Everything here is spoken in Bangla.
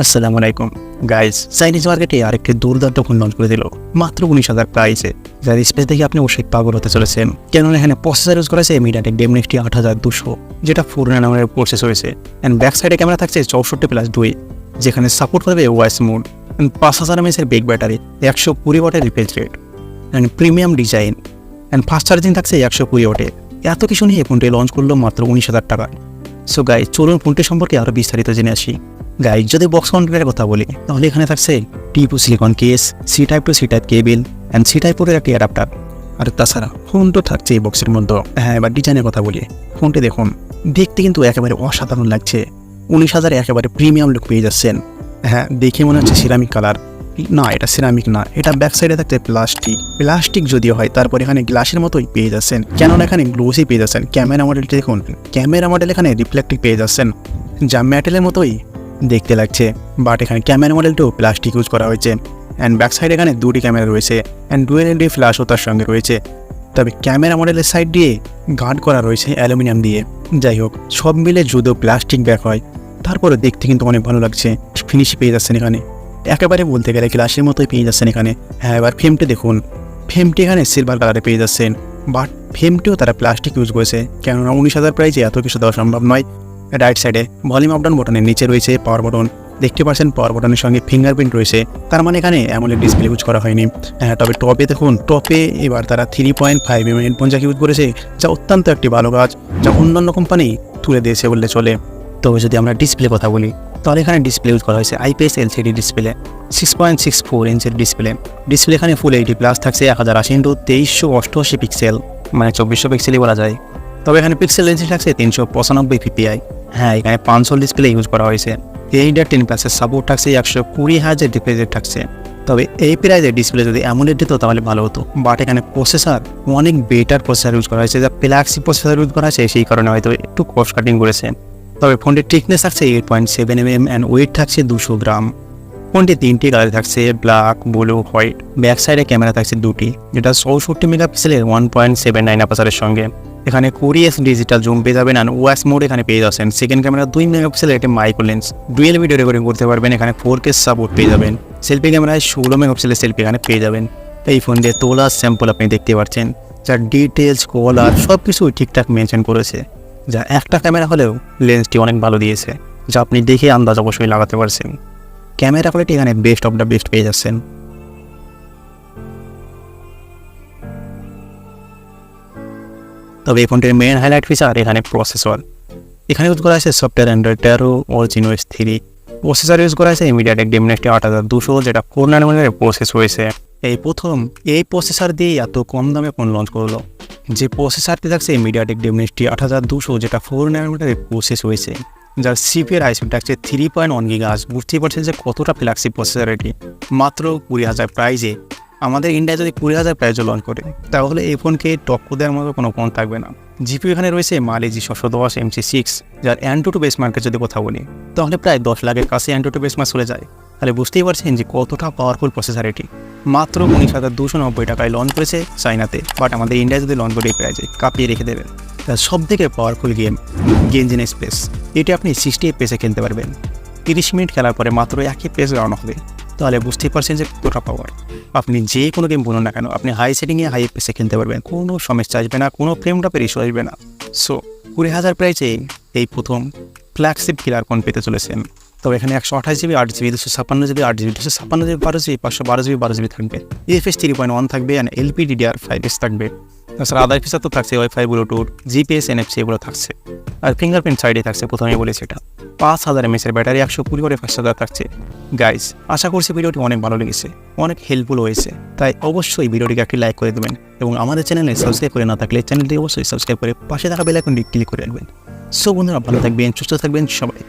আসসালামু আলাইকুম গাইজ, চাইনিজ মার্কেটে আরেকটি দুর্দান্ত ফোন লঞ্চ করে দিল মাত্র 19,000 প্রাইসে, যার স্পেস দেখে আপনি অবশ্যই পাগল হতে চলেছেন। কেননা এখানে প্রসেসর ইউজ করেছে মিডিয়াটেক ডেমনেক্সটি 8200, যেটা 4 ন্যানোমিটার প্রসেস হয়েছে। অ্যান্ড ব্যাক সাইডে ক্যামেরা থাকছে 64+2, যেখানে সাপোর্ট করবে wise mode. 5000 mAh big battery, 120 ওয়াটের refresh rate, and premium design, and fast charging থাকছে 120 ওয়াটে। এত কিছু নিয়ে ফোনটি লঞ্চ করলো মাত্র 19,000 টাকায়। সো গাইজ, চলুন ফোনটি সম্পর্কে আরও বিস্তারিত জেনে আসি। গাইজ, যদি বক্স কন্টেন্টের কথা বলি তাহলে এখানে থাকছে TPU silicone case, C type to C type cable, and C type পোর্টের একটি অ্যাডাপ্টার। আর তাছাড়া ফোন তো থাকছে এই বক্সের মধ্যে। হ্যাঁ, এবার ডিজাইনের কথা বলি। ফোনটি দেখুন, দেখতে কিন্তু একেবারে অসাধারণ লাগছে। 19,000 একেবারে প্রিমিয়াম লুক পেয়ে যাচ্ছেন। হ্যাঁ, দেখে মনে হচ্ছে সিরামিক কালার। না, এটা সিরামিক না, এটা ব্যাক সাইডে থাকছে প্লাস্টিক যদিও হয়, তারপর এখানে গ্লাসের মতোই পেয়ে যাচ্ছেন। কেননা এখানে গ্লোসি পেয়ে যাচ্ছেন। ক্যামেরা মডেলটি দেখুন, ক্যামেরা মডেল এখানে রিফ্লেক্টিভ পেয়ে যাচ্ছেন, যা ম্যাটেলের মতোই দেখতে লাগছে। বাট এখানে ক্যামেরা মডেলটাও প্লাস্টিক ইউজ করা হয়েছে। অ্যান্ড ব্যাক সাইড এখানে দুটি ক্যামেরা রয়েছে, অ্যান্ড ডুয়েল এলইডি ফ্ল্যাশও তার সঙ্গে রয়েছে। তবে ক্যামেরা মডেলের সাইড দিয়ে গার্ড করা রয়েছে অ্যালুমিনিয়াম দিয়ে। যাই হোক, সব মিলে যদিও প্লাস্টিক ব্যাক হয়, তারপরে দেখতে কিন্তু অনেক ভালো লাগছে। ফিনিশ পেয়ে যাচ্ছেন এখানে, একেবারে বলতে গেলে গ্লাসের মতোই পেয়ে যাচ্ছেন এখানে। হ্যাঁ, এবার ফ্রেমটি দেখুন, ফ্রেমটি এখানে সিলভার কালারে পেয়ে যাচ্ছেন। বাট ফ্রেমটিও তারা প্লাস্টিক ইউজ করেছে, কেননা 19,000 প্রাইসে এত কিছু দেওয়া সম্ভব নয়। রাইট সাইডে ভলিউম আপ ডাউন বাটনের নিচে রয়েছে পাওয়ার বাটন। দেখতে পাচ্ছেন পাওয়ার বাটনের সঙ্গে ফিঙ্গারপ্রিন্ট রয়েছে, তার মানে এখানে অ্যামোলেড ডিসপ্লে ইউজ করা হয়নি। হ্যাঁ, তবে টপে দেখুন, টপে এবার তারা 3.5 mm হেডফোন জ্যাক ইউজ করেছে, যা অত্যন্ত একটি ভালো কাজ, যা অন্যান্য কোম্পানি তুলে দিয়েছে বললে চলে। তবে যদি আমরা ডিসপ্লে কথা বলি তাহলে এখানে ডিসপ্লে ইউজ করা হয়েছে IPS LCD ডিসপ্লে, 6.64 ইঞ্চের ডিসপ্লে এখানে ফুল HD+ থাকছে, 1080x2388 পিক্সেল, মানে 2400 পিক্সেলই বলা যায়। তবে এখানে পিক্সেল রেঞ্জ থাকছে 395 ppi। হ্যাঁ, এখানে 500 ডিসপ্লে ইউজ করা হয়েছে। এইটার 10+ সাপোর্ট থাকছে, 120Hz রিফ্রেশ রেট থাকছে। তবে এই প্রাইজের ডিসপ্লে যদি অ্যামোলেড দিত তাহলে ভালো হতো। বাট এখানে প্রসেসর অনেক বেটার প্রসেসর ইউজ করা হয়েছে, যা ফ্ল্যাগশিপ প্রসেসর ইউজ করা হয়েছে, সেই কারণে হয়তো একটু কস্ট কাটিং করেছে। তবে ফোনটির থিকনেস থাকছে 8.7 mm, অ্যান্ড ওয়েট থাকছে 200 গ্রাম। ফোনটি 3টি কালার থাকছে, ব্ল্যাক, ব্লু, হোয়াইট। ব্যাক সাইডে ক্যামেরা থাকছে 2টি, যেটা 64 মেগাপিক্সেলের 1.79 অ্যাপারচারের সঙ্গে। এখানে 20x ডিজিটাল জুম পেয়ে যাবেন, অ্যান্ড ওয়াইস মোড এখানে পেয়ে যাচ্ছেন। সেকেন্ড ক্যামেরা 2 মেগাপিক্সেলের একটি micro lens, dual video recording করতে পারবেন। এখানে 4K সাপোর্ট পেয়ে যাবেন। সেলফি ক্যামেরায় 16 মেগাপিক্সেলের সেলফি এখানে পেয়ে যাবেন। এই ফোন দিয়ে তোলা স্যাম্পল আপনি দেখতে পাচ্ছেন, যার ডিটেলস, কলার সব কিছুই ঠিকঠাক মেনশন করেছে, যা একটা ক্যামেরা হলেও লেন্সটি অনেক ভালো দিয়েছে, যা আপনি দেখে আন্দাজ অবশ্যই লাগাতে পারছেন। ক্যামেরা কোয়ালিটি এখানে বেস্ট অফ দ্য বেস্ট পেয়ে যাচ্ছেন। তবে এই ফোনটির মেইন হাইলাইট ফিচার এখানে প্রসেসর। এখানে ইউজ করা হয়েছে software Android 13 OS 3। Processor use করা হয়েছে মিডিয়াটেক ডেমনেক্সটি 8200, যেটা 4 ন্যানোমিটারের প্রসেস হয়েছে। এই প্রথম এই প্রসেসর দিয়ে এত কম দামে ফোন লঞ্চ করলো। যে প্রসেসরটি থাকছে মিডিয়াটেক ডেমনেক্সটি 8200, যেটা 4 ন্যানোমিটারের প্রসেস হয়েছে, যার সিপিআর আইসি থাকছে 3.1 GHz। বুঝতেই পারছেন যে কতটা ফ্ল্যাগশিপ প্রসেসর এটি। মাত্র 20,000 প্রাইজে আমাদের ইন্ডিয়ায় যদি 20,000 প্রাইজে লঞ্চ করে, তাহলে এই ফোনকে টক্কর দেওয়ার মতো কোনো ফোন থাকবে না। জিপিউ এখানে রয়েছে মালি G610 MC6, যার AnTuTu বেঞ্চমার্কের যদি কথা বলি তাহলে প্রায় 10 লাখের কাছে AnTuTu বেঞ্চমার্ক চলে যায়। তাহলে বুঝতেই পারছেন যে কতটা পাওয়ারফুল প্রসেসর এটি। মাত্র 19,290 টাকায় লঞ্চ করেছে চাইনাতে, বাট আমাদের ইন্ডিয়ায় যদি লঞ্চ করে এই প্রাইজে কাঁপিয়ে রেখে দেবে। তার সব থেকে পাওয়ারফুল গেম গেঞ্জিন স্পেস, এটি আপনি 60 FPS খেলতে পারবেন। 30 মিনিট খেলার পরে মাত্র 1 FPS রান হবে। তাহলে বুঝতেই পারছেন যে কতটা পাওয়ার। আপনি যে কোনো গেম বলুন না কেন, আপনি হাই সেটিংয়ে হাই FPS খেলতে পারবেন, কোনো সমস্যা আসবে না, কোনো ফ্রেম ড্রপের ইস্যু আসবে না। সো 20,000 প্রাইসে এই প্রথম ফ্ল্যাগশিপ কিলার ফোন পেতে চলেছেন। তবে এখানে 128GB 8GB 256GB 8GB 256GB 12GB 512GB 12GB থাকবে। UFS 3.1 থাকবে, অ্যান্ড LPDDR5S থাকবে। তাছাড়া আদার ফিচার তো থাকছে, ওয়াইফাই, ব্লুটুথ, GPS, NFC এগুলো থাকছে। আর ফিঙ্গারপ্রিন্ট সাইডে থাকছে, প্রথমেই বলেছি এটা। 5000 mAh ব্যাটারি, 120 ওয়াটের ফাস্ট চার্জার থাকছে। গাইজ, আশা করছি ভিডিওটি অনেক ভালো লেগেছে, অনেক হেল্পফুল হয়েছে। তাই অবশ্যই ভিডিওটিকে একটি লাইক করে দেবেন, এবং আমাদের চ্যানেলে সাবস্ক্রাইব করে না থাকলে চ্যানেলটি অবশ্যই সাবস্ক্রাইব করে পাশে থাকা বেল আইকনটি ক্লিক করে রাখবেন। সো বন্ধুরা, ভালো থাকবেন, সুস্থ থাকবেন সবাই।